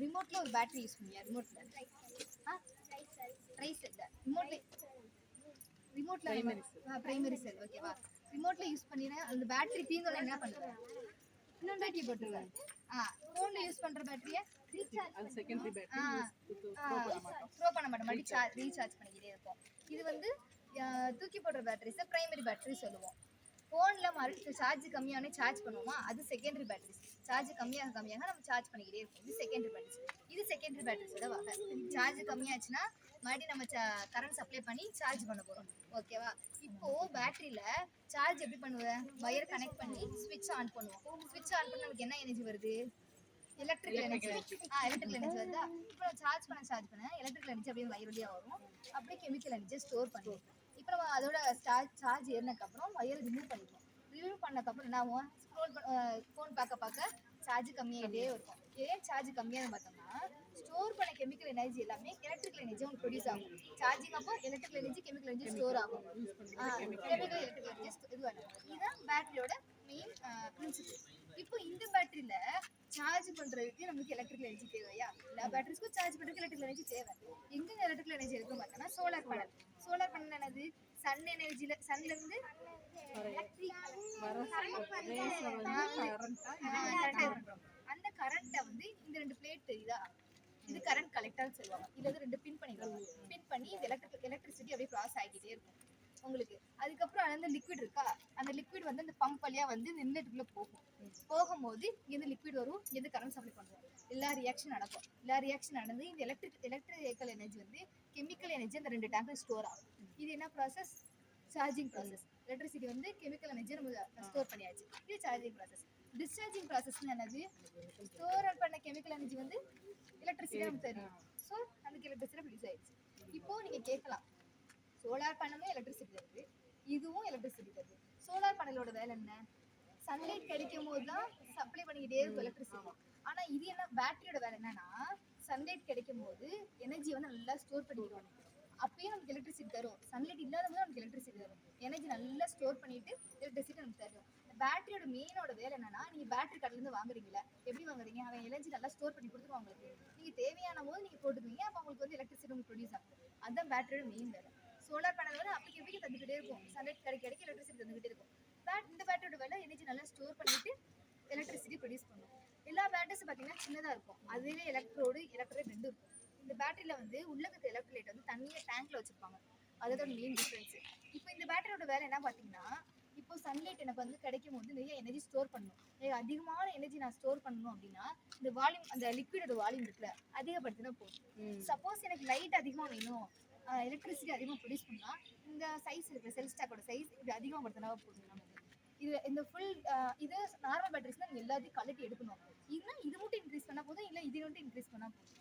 ரிமோட்ல ஒரு battery use பண்ணுவியா ரிமோட்ல? Dry cell ரிமோட்ல ரிமோட்ல primary செல் ஓகேவா? ரிமோட்ல யூஸ் பண்ணினா அந்த பேட்டரி தீர்ந்தோட என்ன பண்ணுவ? இன்னொரு பேட்டரி போட்டுருவ. ஃபோன்ல யூஸ் பண்ற பேட்டரிய அது செகண்டரி பேட்டரி த்ரோ பண்ண மாட்டோம். மறுபடியும் ரீசார்ஜ் பண்ணிக்கிட்டே இருப்போம். இது வந்து தூக்கி போடுற பேட்டரிஸை பிரைமரி பேட்டரி சொல்லுவோம். ஃபோனில் மறுபடியும் சார்ஜ் கம்மியானே சார்ஜ் பண்ணுவோமா, அது செகண்டரி பேட்டரிஸ். சார்ஜ் கம்மியாக நம்ம சார்ஜ் பண்ணிக்கிட்டே இருப்போம். இது செகண்டரி பேட்டரிஸ். இது செகண்டரி பேட்டரிஸோட வகை. சார்ஜ் கம்மியாச்சுன்னா மறுபடியும் நம்ம கரண்ட் சப்ளை பண்ணி சார்ஜ் பண்ண போகிறோம். ஓகேவா? இப்போ பேட்டரியில சார்ஜ் எப்படி பண்ணுவேன்? வயர் கனெக்ட் பண்ணி ஸ்விட்ச் ஆன் பண்ணுவோம். ஸ்விட்ச் ஆன் பண்ண நமக்கு என்ன எனர்ஜி வருது? Electrical energy. எலக்ட்ரிக்கல் எனர்ஜி வருதா? இப்போ சார்ஜ் பண்ண எலக்ட்ரிக்கல் எனர்ஜி அப்படியே வயர் வழியா வரும். அப்படியே கெமிக்கல் எனர்ஜி ஸ்டோர் பண்ணுவோம். இப்போ நம்ம அதோட சார்ஜ் ஏறினதுக்கப்புறம் வயர் ரிமூவ் பண்ணிப்போம். ரிமூவ் பண்ணக்கப்புறம் என்ன ஆகும்? ஃபோன் பார்க்க சார்ஜ் கம்மியாகிட்டே இருக்கும். ஏன் சார்ஜ் கம்மியாக பார்த்தோம்னா ஸ்டோர் பண்ண கெமிக்கல் எனர்ஜி எல்லாமே எலக்ட்ரிக்கல் எனர்ஜி உங்களுக்கு ப்ரொடியூஸ் ஆகும். சார்ஜிங் அப்போ electrical energy chemical energy store ஆகும். கெமிக்கல் எலக்ட்ரிக்கல் எனர்ஜி இதுதான் பேட்டரியோட மெயின் பிரின்சிபல். இப்போ இந்த பேட்டரியில சார்ஜ் பண்றதுக்கு நமக்கு எலக்ட்ரிக்கல் எனர்ஜி தேவையா? எல்லா பேட்டரிஸ்க்கும் சார்ஜ் பண்றதுக்கு எலக்ட்ரிக்கல் எனர்ஜி தேவை. எங்க எலக்ட்ரிக்கல் எனர்ஜி இருக்குன்னு பார்த்தோம்னா சோலார் பேனல். சோலார் பேனல் என்னது? சன் எனர்ஜில சன்ல இருந்து அந்த கரண்ட்டை வந்து இந்த ரெண்டு பிளேட் இதா இது கரண்ட் கலெக்டர்னு சொல்லுவாங்க. இதுல வந்து ரெண்டு பின் பண்ணிடுவாங்க. பின் பண்ணி இந்த எலக்ட்ரிசிட்டி அப்படியே ப்ராஸ் ஆகிட்டே இருக்கும் உங்களுக்கு. அதுக்கப்புறம் அந்த லிக்விட் இருக்கா, அந்த லிக்விட் வந்து அந்த பம்ப் வழியா வந்து இந்த இன்லெட்டுக்குள்ள போகும்போது இங்கேருந்து லிக்விட் வரும், இங்கேருந்து கரண்ட் சப்ளை பண்ணுவோம். எல்லா ரியாக்ஷன் நடக்கும். எல்லா ரியாக்ஷன் நடந்து இந்த எலக்ட்ரிக்கல் எனர்ஜி வந்து கெமிக்கல் எனர்ஜி அந்த ரெண்டு டேங்க்ல ஸ்டோர் ஆகும். இது என்ன ப்ராசஸ்? Charging process. எலக்ட்ரிசிட்டி வந்து கெமிக்கல் எனர்ஜி நம்ம ஸ்டோர் பண்ணியாச்சு. இது சார்ஜிங் ப்ராசஸ். டிஸ்சார்ஜிங் ப்ராசஸ்னு என்னது? ஸ்டோர் பண்ண கெமிக்கல் எனர்ஜி வந்து எலக்ட்ரிசிட்டி நமக்கு தெரியும். ஸோ நமக்கு எலக்ட்ரிசிட்டி ப்ரொடியூஸ் ஆயிடுச்சு. இப்போ நீங்க கேட்கலாம், சோலார் பேனலும் எலக்ட்ரிசிட்டி தருது, இதுவும் எலக்ட்ரிசிட்டி தருது. சோலார் பேனலோட வேலை என்ன? சன்லைட் கிடைக்கும் போது தான் சப்ளை பண்ணிக்கிட்டே இருக்கும் எலக்ட்ரிசிட்டி. ஆனா இது என்ன? பேட்டரியோட வேலை என்னன்னா சன்லைட் கிடைக்கும் போது எனர்ஜி வந்து நல்லா ஸ்டோர் பண்ணிடுவோம். அப்பயும் நமக்கு எலக்ட்ரிசிட்டி தரும். சன்லைட் இல்லாத போது நமக்கு எலக்ட்ரிசிட்டி தரும். எனர்ஜி நல்லா ஸ்டோர் பண்ணிட்டு எலக்ட்ரிசிட்டி நமக்கு தரும். பேட்டரியோட மெயினோட வேலை என்னன்னா, நீங்க பேட்டரி கடையில இருந்து வாங்குறீங்களா? எப்படி வாங்குறீங்க? அவன் எனர்ஜி நல்லா ஸ்டோர் பண்ணி கொடுத்துருவான் உங்களுக்கு. நீங்க தேவையான போது நீங்க போட்டுக்குவீங்க. அப்போ உங்களுக்கு வந்து எலக்ட்ரிசிட்டி உங்களுக்கு ப்ரொடியூஸ் ஆகும். அதுதான் பேட்டரியோட மெயின் வேலை. சோலார் பேனல் வந்து அப்படி தந்துக்கிட்டே இருக்கும். சன்லைட் கிடைக்க எலக்ட்ரிசிட்டி தந்துக்கிட்டே இருக்கும். இந்த பேட்டரியோட வேலை எனர்ஜி நல்லா ஸ்டோர் பண்ணிட்டு எலக்ட்ரிசிட்டி ப்ரொடியூஸ் பண்ணும். எல்லா பேட்டரிஸ் பார்த்தீங்கன்னா சின்னதாக இருக்கும். அதுவே எலக்ட்ரைட் ரெண்டும் இருக்கும். இந்த பேட்டரியில வந்து உள்ள இருக்க எலக்ட்ரோலைட் வந்து தண்ணியை டேங்க்ல வச்சிருப்பாங்க. அதோட மெயின் டிஃபரன்ஸ். இப்போ இந்த பேட்டரியோட வேலை என்ன பார்த்தீங்கன்னா, இப்போ சன்லைட் எனக்கு வந்து கிடைக்கும் போது நிறைய எனர்ஜி ஸ்டோர் பண்ணணும். அதிகமான எனர்ஜி நான் ஸ்டோர் பண்ணணும் அப்படின்னா இந்த வால்யூம், அந்த லிக்விடோட வால்யூம் இருக்குல்ல, அதிகப்படுத்தினா போதும். சப்போஸ் எனக்கு லைட் அதிகமாக வேணும், எலக்ட்ரிசிட்டி அதிகமாக ப்ரொடியூஸ் பண்ணா இந்த சைஸ் இருக்கிற செல் ஸ்டாக்கோட சைஸ் இப்படி அதிகப்படுத்தினா போதும். நமக்கு இது இந்த ஃபுல் இது நார்மல் பேட்டரிஸ்னா நீங்கள் எல்லாத்தையும் கலட்டி எடுக்கணும். இதுனா இது மட்டும் இன்க்ரீஸ் பண்ணால் போதும், இல்லை இது மட்டும் இன்க்ரீஸ் பண்ணால் போதும்.